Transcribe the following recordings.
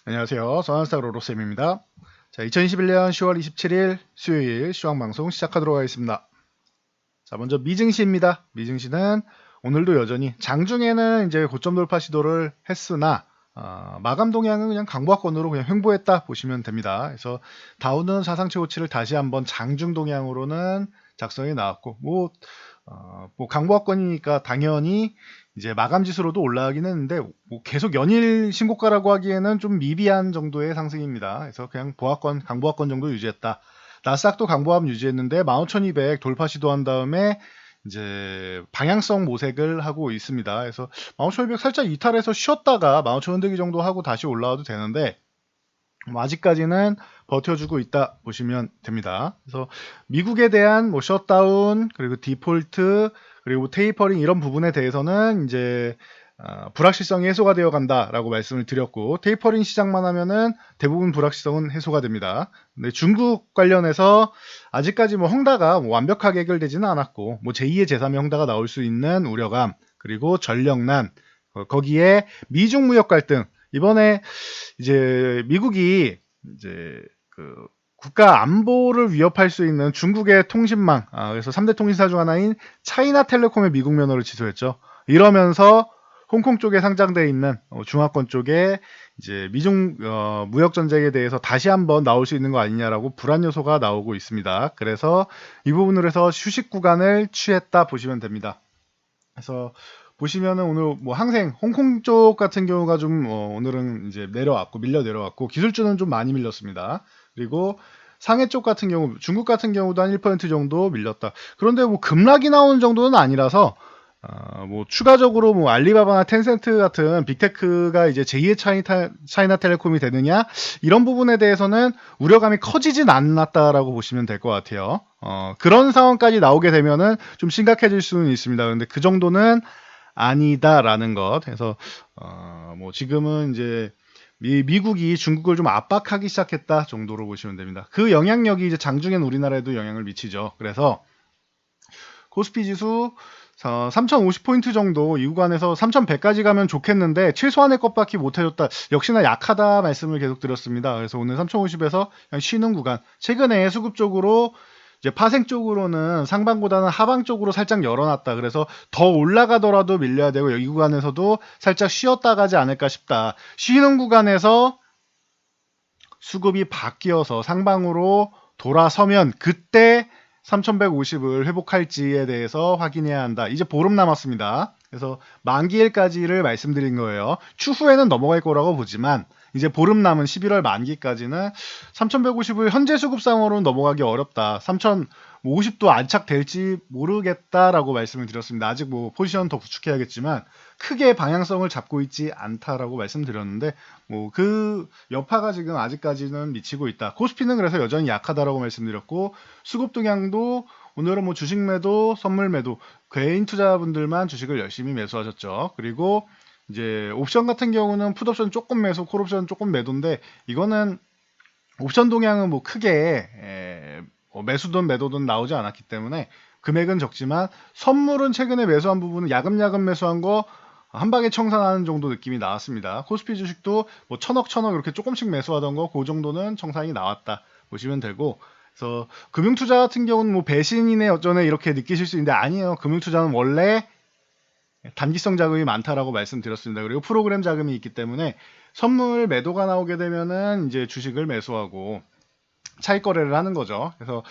안녕하세요. 선한스타 로로쌤입니다. 자, 2021년 10월 27일 수요일 시황방송 시작하도록 하겠습니다. 자, 먼저 미증시입니다. 미증시는 오늘도 여전히 장중에는 이제 고점 돌파 시도를 했으나 마감 동향은 그냥 강보합권으로 그냥 횡보했다 보시면 됩니다. 그래서 다우는 사상 최고치를 다시 한번 장중 동향으로는 작성이 나왔고 뭐 강보합권이니까 당연히 이제 마감 지수로도 올라가긴 했는데 뭐 계속 연일 신고가라고 하기에는 좀 미비한 정도의 상승입니다. 그래서 그냥 보합권, 강보합권 정도 유지했다. 나스닥도 강보합 유지했는데 15,200 돌파 시도한 다음에 이제 방향성 모색을 하고 있습니다. 그래서 15,200 살짝 이탈해서 쉬었다가 15,000 흔들기 정도 하고 다시 올라와도 되는데 뭐 아직까지는 버텨주고 있다 보시면 됩니다. 그래서 미국에 대한 뭐 셧다운 그리고 디폴트 그리고 테이퍼링 이런 부분에 대해서는 이제 불확실성이 해소가 되어 간다라고 말씀을 드렸고 테이퍼링 시작만 하면은 대부분 불확실성은 해소가 됩니다. 근데 중국 관련해서 아직까지 뭐 헝다가 뭐 완벽하게 해결되지는 않았고 뭐 제2의 제3의 헝다가 나올 수 있는 우려감 그리고 전력난 거기에 미중 무역 갈등 이번에 이제 미국이 이제 그 국가 안보를 위협할 수 있는 중국의 통신망, 그래서 3대 통신사 중 하나인 차이나텔레콤의 미국 면허를 취소했죠. 이러면서 홍콩 쪽에 상장돼 있는 중화권 쪽에 이제 미중 무역 전쟁에 대해서 다시 한번 나올 수 있는 거 아니냐라고 불안 요소가 나오고 있습니다. 그래서 이 부분으로 해서 휴식 구간을 취했다 보시면 됩니다. 그래서 보시면은 오늘 뭐 항생 홍콩 쪽 같은 경우가 좀 오늘은 이제 내려왔고 밀려 내려왔고 기술주는 좀 많이 밀렸습니다. 그리고 상해 쪽 같은 경우 중국 같은 경우도 한 1% 정도 밀렸다. 그런데 뭐 급락이 나오는 정도는 아니라서 뭐 추가적으로 뭐 알리바바나 텐센트 같은 빅테크가 이제 제2의 차이나텔레콤이 되느냐 이런 부분에 대해서는 우려감이 커지진 않았다라고 보시면 될 것 같아요. 그런 상황까지 나오게 되면은 좀 심각해질 수는 있습니다. 그런데 그 정도는 아니다라는 것. 그래서 뭐 지금은 이제 미국이 중국을 좀 압박하기 시작했다 정도로 보시면 됩니다. 그 영향력이 이제 장중엔 우리나라에도 영향을 미치죠. 그래서 코스피 지수 3050포인트 정도 이 구간에서 3100까지 가면 좋겠는데 최소한의 것밖에 못 해줬다. 역시나 약하다 말씀을 계속 드렸습니다. 그래서 오늘 3050에서 쉬는 구간. 최근에 수급 쪽으로 이제 파생 쪽으로는 상방보다는 하방 쪽으로 살짝 열어놨다. 그래서 더 올라가더라도 밀려야 되고 여기 구간에서도 살짝 쉬었다 가지 않을까 싶다. 쉬는 구간에서 수급이 바뀌어서 상방으로 돌아서면 그때 3150을 회복할지에 대해서 확인해야 한다. 이제 보름 남았습니다. 그래서 만기일까지를 말씀드린 거예요. 추후에는 넘어갈 거라고 보지만 이제 보름 남은 11월 만기까지는 3150을 현재 수급상으로는 넘어가기 어렵다. 3050도 안착될지 모르겠다라고 말씀을 드렸습니다. 아직 뭐 포지션 더 구축해야겠지만 크게 방향성을 잡고 있지 않다라고 말씀드렸는데 뭐 그 여파가 지금 아직까지는 미치고 있다. 코스피는 그래서 여전히 약하다라고 말씀드렸고 수급 동향도 오늘은 뭐 주식 매도, 선물 매도, 개인 투자분들만 주식을 열심히 매수하셨죠. 그리고 이제 옵션 같은 경우는 풋옵션 조금 매수, 콜옵션 조금 매도인데 이거는 옵션 동향은 뭐 크게 뭐 매수든 매도든 나오지 않았기 때문에 금액은 적지만 선물은 최근에 매수한 부분은 야금야금 매수한 거 한 방에 청산하는 정도 느낌이 나왔습니다. 코스피 주식도 뭐 천억 이렇게 조금씩 매수하던 거 그 정도는 청산이 나왔다 보시면 되고 그래서 금융투자 같은 경우는 뭐 배신이네 어쩌네 이렇게 느끼실 수 있는데 아니에요. 금융투자는 원래 단기성 자금이 많다라고 말씀드렸습니다. 그리고 프로그램 자금이 있기 때문에 선물 매도가 나오게 되면은 이제 주식을 매수하고 차익 거래를 하는 거죠. 그래서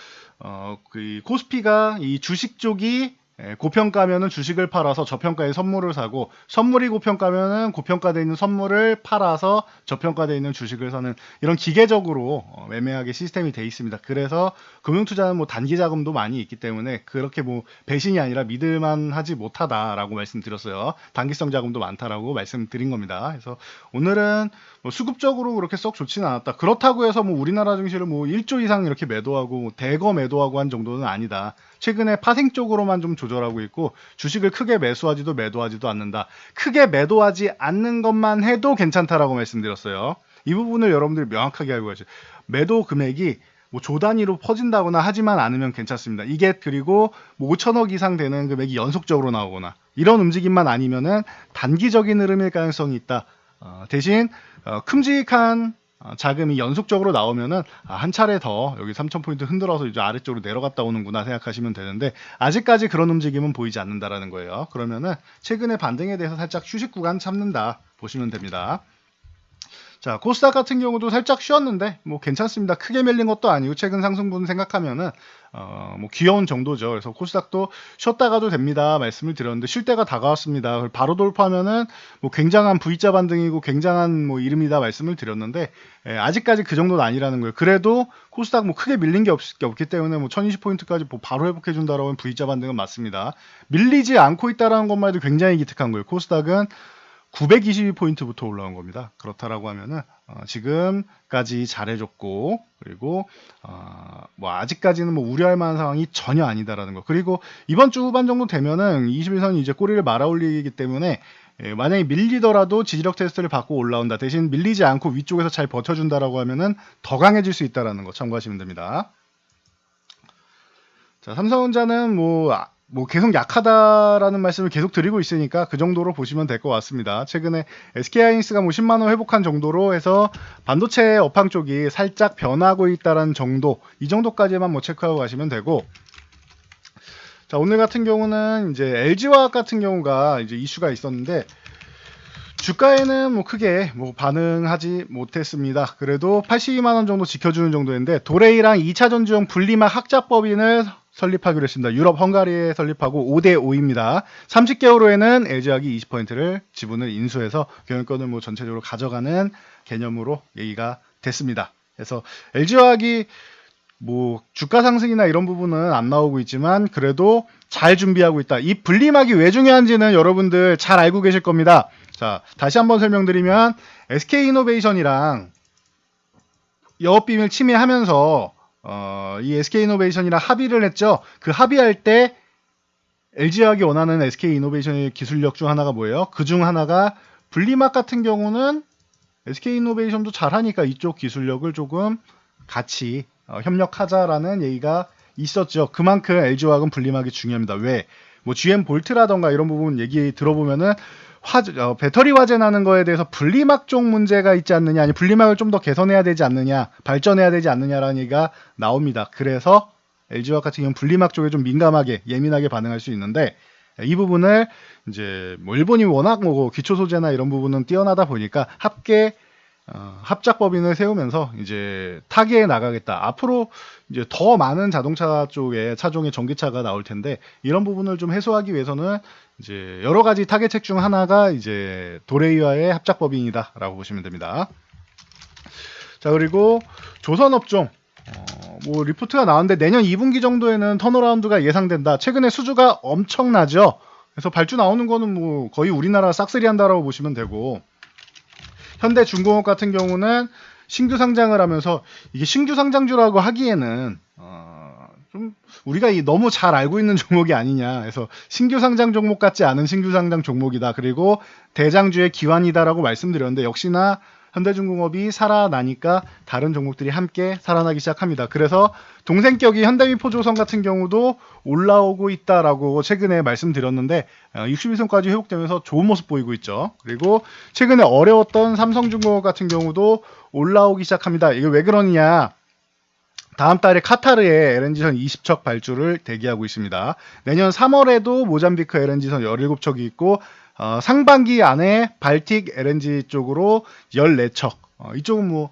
그 코스피가 이 주식 쪽이 고평가면은 주식을 팔아서 저평가의 선물을 사고 선물이 고평가면은 고평가되어 있는 선물을 팔아서 저평가되어 있는 주식을 사는 이런 기계적으로 매매하게 시스템이 되어 있습니다. 그래서 금융투자는 뭐 단기 자금도 많이 있기 때문에 그렇게 뭐 배신이 아니라 믿을만 하지 못하다라고 말씀드렸어요. 단기성 자금도 많다라고 말씀드린 겁니다. 그래서 오늘은 뭐 수급적으로 그렇게 썩 좋지는 않았다. 그렇다고 해서 뭐 우리나라 증시를 뭐 1조 이상 이렇게 매도하고 뭐 대거 매도하고 한 정도는 아니다. 최근에 파생 쪽으로만 좀 조절하고 있고 주식을 크게 매수하지도 매도하지도 않는다. 크게 매도하지 않는 것만 해도 괜찮다라고 말씀드렸어요. 이 부분을 여러분들이 명확하게 알고 계세요. 매도 금액이 뭐 조 단위로 퍼진다거나 하지만 않으면 괜찮습니다. 이게 그리고 뭐 5천억 이상 되는 금액이 연속적으로 나오거나 이런 움직임만 아니면은 단기적인 흐름일 가능성이 있다. 대신 큼직한 자금이 연속적으로 나오면은 한 차례 더 여기 3,000포인트 흔들어서 이제 아래쪽으로 내려갔다 오는구나 생각하시면 되는데 아직까지 그런 움직임은 보이지 않는다라는 거예요. 그러면은 최근의 반등에 대해서 살짝 휴식 구간 참는다 보시면 됩니다. 자, 코스닥 같은 경우도 살짝 쉬었는데 뭐 괜찮습니다. 크게 밀린 것도 아니고 최근 상승분 생각하면은 뭐 귀여운 정도죠. 그래서 코스닥도 쉬었다가도 됩니다. 말씀을 드렸는데 쉴 때가 다가왔습니다. 바로 돌파하면은 뭐 굉장한 V자 반등이고 굉장한 뭐 이름이다 말씀을 드렸는데 아직까지 그 정도는 아니라는 거예요. 그래도 코스닥 뭐 크게 밀린 게 없기 때문에 뭐 1020포인트까지 뭐 바로 회복해 준다라고 하면 V자 반등은 맞습니다. 밀리지 않고 있다라는 것만 해도 굉장히 기특한 거예요. 코스닥은 922포인트부터 올라온 겁니다. 그렇다라고 하면은 지금까지 잘해줬고 그리고 뭐 아직까지는 뭐 우려할 만한 상황이 전혀 아니다라는 거. 그리고 이번 주 후반 정도 되면은 21선이 이제 꼬리를 말아 올리기 때문에 만약에 밀리더라도 지지력 테스트를 받고 올라온다. 대신 밀리지 않고 위쪽에서 잘 버텨준다라고 하면은 더 강해질 수 있다라는 거 참고하시면 됩니다. 자, 삼성전자는 뭐 계속 약하다라는 말씀을 계속 드리고 있으니까 그 정도로 보시면 될 것 같습니다. 최근에 SK하이닉스가 뭐 10만원 회복한 정도로 해서 반도체 업황 쪽이 살짝 변하고 있다는 정도, 이 정도까지만 뭐 체크하고 가시면 되고, 자, 오늘 같은 경우는 이제 LG화학 같은 경우가 이제 이슈가 있었는데 주가에는 뭐 크게 뭐 반응하지 못했습니다. 그래도 82만원 정도 지켜주는 정도인데 도레이랑 2차 전지용 분리막 학자법인을 설립하기로 했습니다. 유럽 헝가리에 설립하고 5대5입니다. 30개월 후에는 LG화학이 20%를 지분을 인수해서 경영권을 뭐 전체적으로 가져가는 개념으로 얘기가 됐습니다. 그래서 LG화학이 뭐 주가 상승이나 이런 부분은 안 나오고 있지만 그래도 잘 준비하고 있다. 이 분리막이 왜 중요한지는 여러분들 잘 알고 계실 겁니다. 자, 다시 한번 설명드리면 SK이노베이션이랑 영업비밀 침해하면서 이 SK이노베이션이랑 합의를 했죠. 그 합의할 때 LG화학이 원하는 SK이노베이션의 기술력 중 하나가 뭐예요? 그 중 하나가 분리막 같은 경우는 SK이노베이션도 잘하니까 이쪽 기술력을 조금 같이 협력하자라는 얘기가 있었죠. 그만큼 LG화학은 분리막이 중요합니다. 왜? 뭐 GM 볼트라던가 이런 부분 얘기 들어보면은 배터리 화재 나는 거에 대해서 분리막 쪽 문제가 있지 않느냐, 아니 분리막을 좀 더 개선해야 되지 않느냐, 발전해야 되지 않느냐라는 얘기가 나옵니다. 그래서 LG화학 같은 경우는 분리막 쪽에 좀 민감하게 예민하게 반응할 수 있는데 이 부분을 이제 뭐 일본이 워낙 뭐 기초 소재나 이런 부분은 뛰어나다 보니까 합작법인을 세우면서 이제 타계에 나가겠다. 앞으로 이제 더 많은 자동차 쪽에 차종의 전기차가 나올 텐데 이런 부분을 좀 해소하기 위해서는 이제 여러 가지 타겟책 중 하나가 이제 도레이와의 합작법인이다라고 보시면 됩니다. 자, 그리고 조선업종 뭐 리포트가 나왔는데 내년 2분기 정도에는 턴어라운드가 예상된다. 최근에 수주가 엄청나죠. 그래서 발주 나오는 거는 뭐 거의 우리나라 싹쓸이 한다라고 보시면 되고. 현대중공업 같은 경우는 신규 상장을 하면서 이게 신규 상장주라고 하기에는 좀 우리가 너무 잘 알고 있는 종목이 아니냐. 그래서 신규 상장 종목 같지 않은 신규 상장 종목이다. 그리고 대장주의 기환이다라고 말씀드렸는데 역시나 현대중공업이 살아나니까 다른 종목들이 함께 살아나기 시작합니다. 그래서 동생격이 현대미포조선 같은 경우도 올라오고 있다라고 최근에 말씀드렸는데 61선까지 회복되면서 좋은 모습 보이고 있죠. 그리고 최근에 어려웠던 삼성중공업 같은 경우도 올라오기 시작합니다. 이게 왜 그러느냐? 다음 달에 카타르에 LNG선 20척 발주를 대기하고 있습니다. 내년 3월에도 모잠비크 LNG선 17척이 있고 상반기 안에 발틱 LNG 쪽으로 14척. 이쪽은 뭐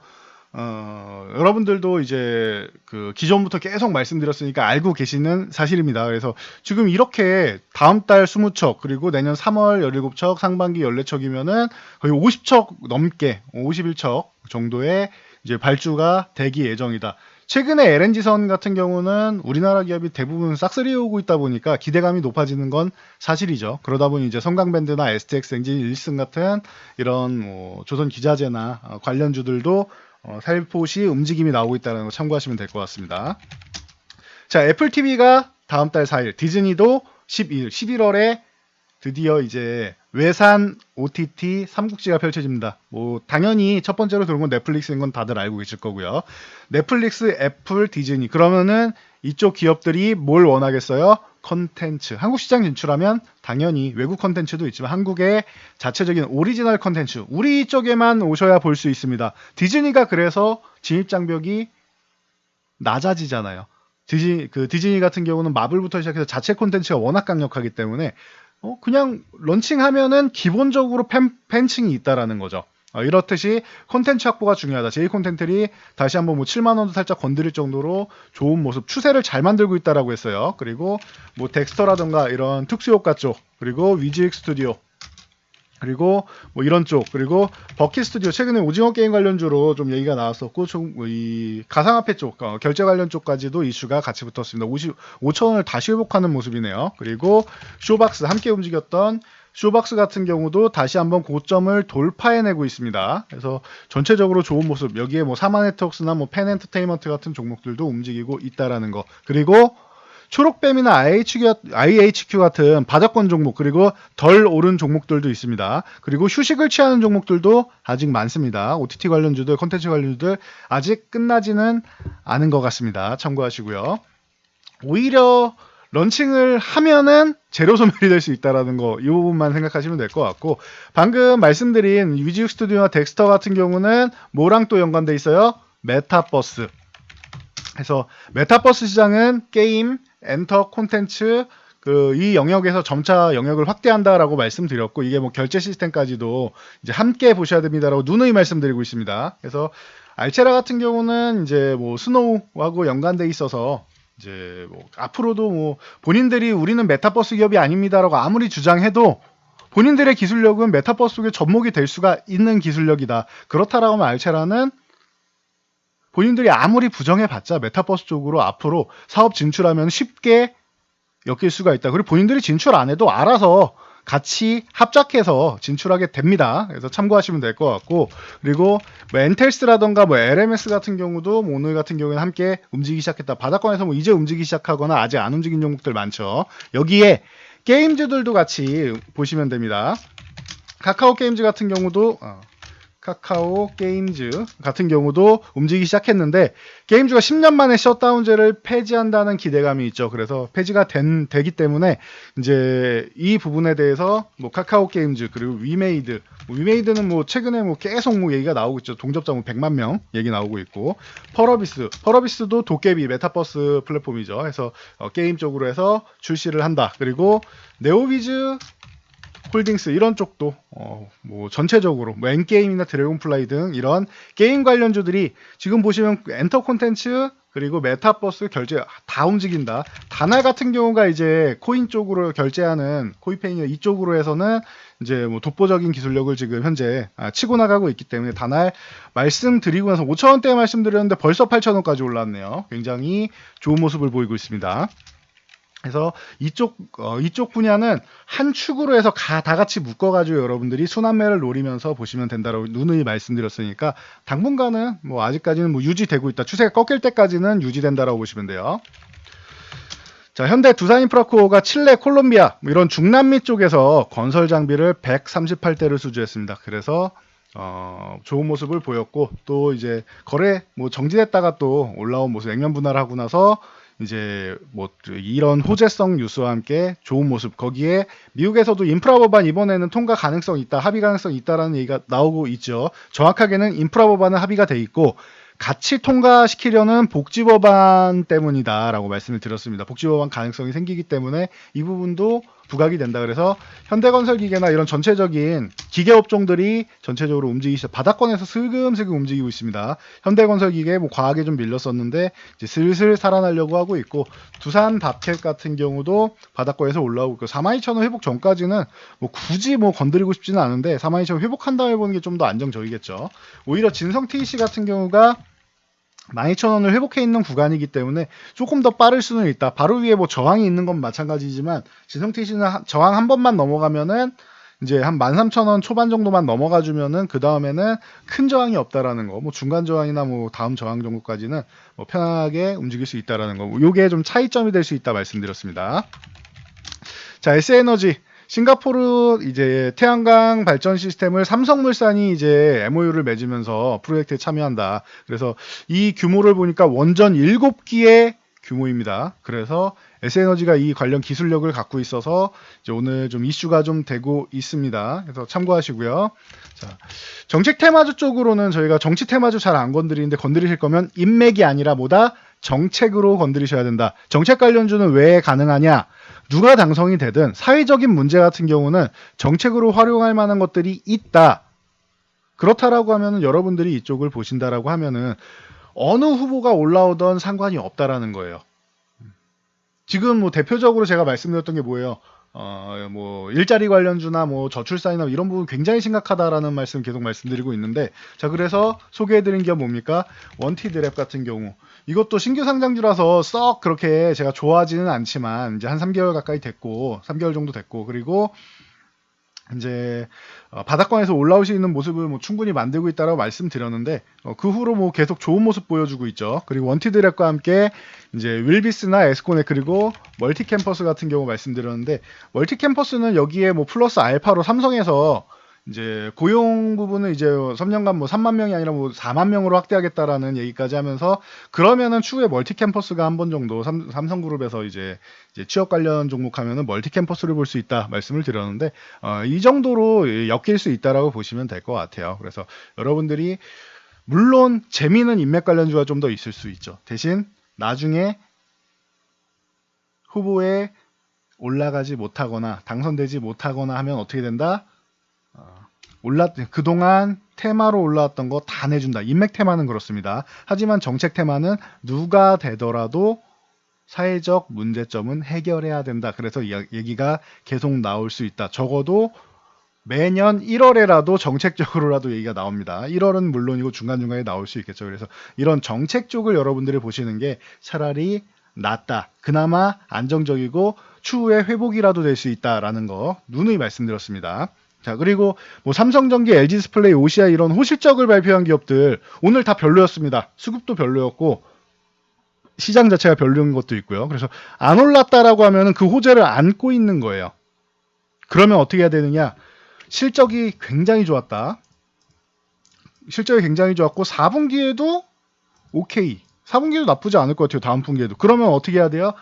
여러분들도 이제 그 기존부터 계속 말씀드렸으니까 알고 계시는 사실입니다. 그래서 지금 이렇게 다음 달 20척 그리고 내년 3월 17척 상반기 14척이면은 거의 50척 넘게 51척 정도의 이제 발주가 대기 예정이다. 최근에 LNG선 같은 경우는 우리나라 기업이 대부분 싹쓸이 오고 있다 보니까 기대감이 높아지는 건 사실이죠. 그러다 보니 이제 성강밴드나 STX엔진, 일승 같은 이런 뭐 조선기자재나 관련주들도 살포시 움직임이 나오고 있다는 거 참고하시면 될 것 같습니다. 자, 애플TV가 다음 달 4일, 디즈니도 11월에 드디어 이제 외산 OTT 삼국지가 펼쳐집니다. 뭐 당연히 첫 번째로 들어온 건 넷플릭스인 건 다들 알고 계실 거고요. 넷플릭스, 애플, 디즈니. 그러면은 이쪽 기업들이 뭘 원하겠어요? 컨텐츠. 한국 시장 진출하면 당연히 외국 컨텐츠도 있지만 한국의 자체적인 오리지널 컨텐츠 우리 쪽에만 오셔야 볼 수 있습니다. 디즈니가 그래서 진입 장벽이 낮아지잖아요. 디즈니 같은 경우는 마블부터 시작해서 자체 콘텐츠가 워낙 강력하기 때문에 그냥 런칭하면은 기본적으로 팬층이 있다라는 거죠. 이렇듯이 콘텐츠 확보가 중요하다. 제이 콘텐츠들이 다시 한번 뭐 7만 원도 살짝 건드릴 정도로 좋은 모습, 추세를 잘 만들고 있다라고 했어요. 그리고 뭐 덱스터라던가 이런 특수효과 쪽, 그리고 위즈익 스튜디오, 그리고 뭐 이런 쪽, 그리고 버킷 스튜디오 최근에 오징어 게임 관련주로 좀 얘기가 나왔었고, 이 가상화폐 쪽, 결제 관련 쪽까지도 이슈가 같이 붙었습니다. 5,000원을 다시 회복하는 모습이네요. 그리고 쇼박스 함께 움직였던 쇼박스 같은 경우도 다시 한번 고점을 돌파해내고 있습니다. 그래서 전체적으로 좋은 모습, 여기에 뭐 사마 네트워크스나 뭐 펜 엔터테인먼트 같은 종목들도 움직이고 있다라는 거. 그리고 초록뱀이나 IHQ 같은 바닥권 종목, 그리고 덜 오른 종목들도 있습니다. 그리고 휴식을 취하는 종목들도 아직 많습니다. OTT 관련주들, 콘텐츠 관련주들 아직 끝나지는 않은 것 같습니다. 참고하시고요. 오히려 런칭을 하면은 제로 소멸이 될 수 있다라는 거, 이 부분만 생각하시면 될 것 같고, 방금 말씀드린 위즈익 스튜디오나 덱스터 같은 경우는 뭐랑 또 연관돼 있어요? 메타버스. 그래서 메타버스 시장은 게임, 엔터, 콘텐츠 이 영역에서 점차 영역을 확대한다라고 말씀드렸고, 이게 뭐 결제 시스템까지도 이제 함께 보셔야 됩니다라고 누누이 말씀드리고 있습니다. 그래서 알체라 같은 경우는 이제 뭐 스노우하고 연관돼 있어서 이제 뭐 앞으로도 뭐 본인들이 우리는 메타버스 기업이 아닙니다라고 아무리 주장해도 본인들의 기술력은 메타버스 속에 접목이 될 수가 있는 기술력이다. 그렇다라고 하면 알체라는 본인들이 아무리 부정해봤자 메타버스 쪽으로 앞으로 사업 진출하면 쉽게 엮일 수가 있다. 그리고 본인들이 진출 안 해도 알아서 같이 합작해서 진출하게 됩니다. 그래서 참고하시면 될 것 같고, 그리고 뭐 엔텔스라던가 뭐 LMS 같은 경우도 뭐 오늘 같은 경우에는 함께 움직이기 시작했다. 바닥권에서 뭐 이제 움직이기 시작하거나 아직 안 움직인 종목들 많죠. 여기에 게임즈들도 같이 보시면 됩니다. 카카오 게임즈 같은 경우도 카카오 게임즈 같은 경우도 움직이기 시작했는데, 게임즈가 10년 만에 셧다운제를 폐지한다는 기대감이 있죠. 그래서 폐지가 되기 때문에 이제 이 부분에 대해서 뭐 카카오 게임즈, 그리고 위메이드는 뭐 최근에 뭐 계속 뭐 얘기가 나오고 있죠. 동접자 뭐 100만 명 얘기 나오고 있고, 펄어비스도 도깨비 메타버스 플랫폼이죠. 그래서 게임 쪽으로 해서 출시를 한다. 그리고 네오비즈 홀딩스 이런 쪽도 뭐 전체적으로 뭐 엔게임이나 드래곤플라이 등 이런 게임 관련주들이 지금 보시면 엔터 콘텐츠 그리고 메타버스 결제 다 움직인다. 다날 같은 경우가 이제 코인 쪽으로 결제하는 코인페이 이쪽으로 해서는 이제 뭐 독보적인 기술력을 지금 현재 치고 나가고 있기 때문에 다날 말씀드리고 나서 5,000원대에 말씀드렸는데 벌써 8,000원까지 올랐네요. 굉장히 좋은 모습을 보이고 있습니다. 그래서 이쪽 분야는 한 축으로 해서 다 같이 묶어가지고 여러분들이 순환매를 노리면서 보시면 된다라고 누누이 말씀드렸으니까 당분간은 뭐 아직까지는 뭐 유지되고 있다. 추세가 꺾일 때까지는 유지된다라고 보시면 돼요. 자, 현대 두산인프라코어가 칠레, 콜롬비아 뭐 이런 중남미 쪽에서 건설 장비를 138대를 수주했습니다. 그래서 좋은 모습을 보였고, 또 이제 거래 뭐 정지됐다가 또 올라온 모습, 액면 분할을 하고 나서 이제 뭐 이런 호재성 뉴스와 함께 좋은 모습, 거기에 미국에서도 인프라 법안 이번에는 통과 가능성 있다, 합의 가능성 있다라는 얘기가 나오고 있죠. 정확하게는 인프라 법안은 합의가 돼 있고 같이 통과시키려는 복지법안 때문이다라고 말씀을 드렸습니다. 복지법안 가능성이 생기기 때문에 이 부분도 부각이 된다. 그래서 현대건설기계나 이런 전체적인 기계업종들이 전체적으로 움직이기 시작, 바닥권에서 슬금슬금 움직이고 있습니다. 현대건설기계 뭐 과하게 좀 밀렸었는데 이제 슬슬 살아나려고 하고 있고, 두산밥켓 같은 경우도 바닥권에서 올라오고 있고, 42,000원 회복 전까지는 뭐 굳이 뭐 건드리고 싶지는 않은데 42,000원 회복한 다음에 보는 게 좀 더 안정적이겠죠. 오히려 진성 TEC 같은 경우가 12,000원을 회복해 있는 구간이기 때문에 조금 더 빠를 수는 있다. 바로 위에 뭐 저항이 있는 건 마찬가지지만 진성 TC는 저항 한 번만 넘어가면은 이제 한 13,000원 초반 정도만 넘어가 주면은 그 다음에는 큰 저항이 없다라는 거, 뭐 중간 저항이나 뭐 다음 저항 정도까지는 뭐 편하게 움직일 수 있다라는 거, 요게 좀 차이점이 될 수 있다 말씀드렸습니다. 자, S에너지 싱가포르 이제 태양광 발전 시스템을 삼성물산이 이제 MOU를 맺으면서 프로젝트에 참여한다. 그래서 이 규모를 보니까 원전 7기의 규모입니다. 그래서 S에너지가 이 관련 기술력을 갖고 있어서 이제 오늘 좀 이슈가 좀 되고 있습니다. 그래서 참고하시고요. 자, 정책 테마주 쪽으로는 저희가 정치 테마주 잘 안 건드리는데 건드리실 거면 인맥이 아니라 뭐다? 정책으로 건드리셔야 된다. 정책 관련주는 왜 가능하냐? 누가 당선이 되든 사회적인 문제 같은 경우는 정책으로 활용할 만한 것들이 있다. 그렇다라고 하면은 여러분들이 이쪽을 보신다라고 하면은 어느 후보가 올라오던 상관이 없다라는 거예요. 지금 뭐 대표적으로 제가 말씀드렸던 게 뭐예요? 뭐 일자리 관련주나 뭐 저출산이나 이런 부분 굉장히 심각하다라는 말씀 계속 말씀드리고 있는데, 자 그래서 소개해드린 게 뭡니까? 원티드랩 같은 경우 이것도 신규 상장주라서 썩 그렇게 제가 좋아하지는 않지만 이제 한 3개월 가까이 됐고 3개월 정도 됐고, 그리고 이제 바닥권에서 올라올 수 있는 모습을 뭐 충분히 만들고 있다라고 말씀드렸는데 그 후로 뭐 계속 좋은 모습 보여주고 있죠. 그리고 원티드랩과 함께 이제 윌비스나 에스코넥 그리고 멀티캠퍼스 같은 경우 말씀드렸는데, 멀티캠퍼스는 여기에 뭐 플러스 알파로 삼성에서 이제 고용 부분을 이제 3년간 뭐 3만 명이 아니라 뭐 4만 명으로 확대하겠다라는 얘기까지 하면서, 그러면은 추후에 멀티캠퍼스가 한 번 정도 삼성그룹에서 이제 취업 관련 종목 하면은 멀티캠퍼스를 볼 수 있다 말씀을 드렸는데 이 정도로 엮일 수 있다라고 보시면 될 것 같아요. 그래서 여러분들이 물론 재미있는 인맥 관련주가 좀 더 있을 수 있죠. 대신 나중에 후보에 올라가지 못하거나 당선되지 못하거나 하면 어떻게 된다? 그동안 테마로 올라왔던 거 다 내준다. 인맥 테마는 그렇습니다. 하지만 정책 테마는 누가 되더라도 사회적 문제점은 해결해야 된다. 그래서 얘기가 계속 나올 수 있다. 적어도 매년 1월에라도 정책적으로라도 얘기가 나옵니다. 1월은 물론이고 중간중간에 나올 수 있겠죠. 그래서 이런 정책 쪽을 여러분들이 보시는 게 차라리 낫다. 그나마 안정적이고 추후에 회복이라도 될 수 있다라는 거 누누이 말씀드렸습니다. 자, 그리고 뭐 삼성전기, LG디스플레이, OCI 이런 호실적을 발표한 기업들 오늘 다 별로였습니다. 수급도 별로였고 시장 자체가 별로인 것도 있고요. 그래서 안 올랐다라고 하면은 그 호재를 안고 있는 거예요. 그러면 어떻게 해야 되느냐? 실적이 굉장히 좋았다. 실적이 굉장히 좋았고 4분기에도 오케이. 4분기도 나쁘지 않을 것 같아요. 다음 분기에도. 그러면 어떻게 해야 돼요?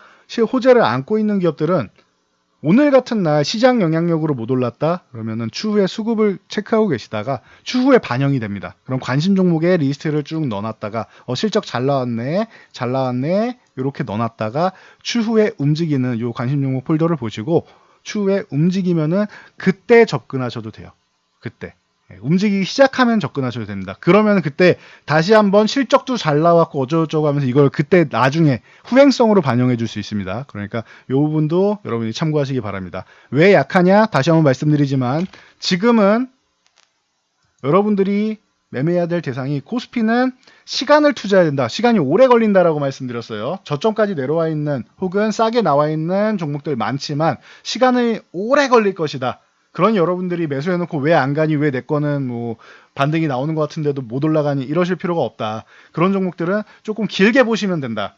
호재를 안고 있는 기업들은 오늘 같은 날 시장 영향력으로 못 올랐다? 그러면은 추후에 수급을 체크하고 계시다가 추후에 반영이 됩니다. 그럼 관심 종목에 리스트를 쭉 넣어놨다가 실적 잘 나왔네, 잘 나왔네 이렇게 넣어놨다가 추후에 움직이는 요 관심 종목 폴더를 보시고 추후에 움직이면은 그때 접근하셔도 돼요. 그때. 움직이기 시작하면 접근하셔도 됩니다. 그러면 그때 다시 한번 실적도 잘 나왔고 어쩌고저쩌고 하면서 이걸 그때 나중에 후행성으로 반영해 줄 수 있습니다. 그러니까 이 부분도 여러분이 참고하시기 바랍니다. 왜 약하냐? 다시 한번 말씀드리지만 지금은 여러분들이 매매해야 될 대상이 코스피는 시간을 투자해야 된다. 시간이 오래 걸린다라고 말씀드렸어요. 저점까지 내려와 있는 혹은 싸게 나와 있는 종목들 많지만 시간이 오래 걸릴 것이다. 그러니 여러분들이 매수해놓고 왜 안 가니, 왜 내 거는 뭐 반등이 나오는 것 같은데도 못 올라가니 이러실 필요가 없다. 그런 종목들은 조금 길게 보시면 된다.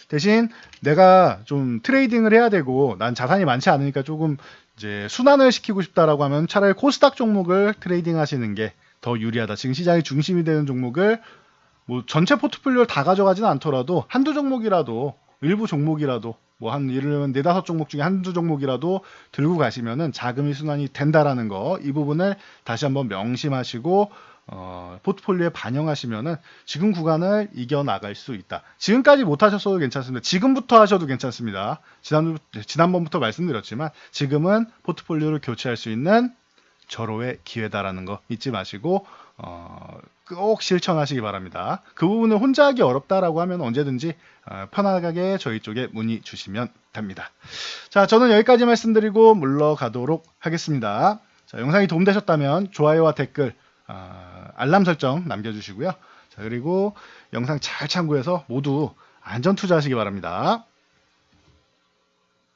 대신 내가 좀 트레이딩을 해야 되고 난 자산이 많지 않으니까 조금 이제 순환을 시키고 싶다라고 하면 차라리 코스닥 종목을 트레이딩 하시는 게 더 유리하다. 지금 시장의 중심이 되는 종목을 뭐 전체 포트폴리오를 다 가져가지는 않더라도 한두 종목이라도, 일부 종목이라도 뭐 한 예를 들면 4-5 종목 중에 한두 종목이라도 들고 가시면은 자금이 순환이 된다라는 거, 이 부분을 다시 한번 명심하시고 포트폴리오에 반영하시면은 지금 구간을 이겨 나갈 수 있다. 지금까지 못 하셨어도 괜찮습니다. 지금부터 하셔도 괜찮습니다. 지난번부터 말씀드렸지만 지금은 포트폴리오를 교체할 수 있는 절호의 기회다라는 거 잊지 마시고 꼭 실천하시기 바랍니다. 그 부분을 혼자 하기 어렵다라고 하면 언제든지 편하게 저희 쪽에 문의 주시면 됩니다. 자, 저는 여기까지 말씀드리고 물러가도록 하겠습니다. 자, 영상이 도움되셨다면 좋아요와 댓글, 알람 설정 남겨주시고요. 자, 그리고 영상 잘 참고해서 모두 안전 투자하시기 바랍니다.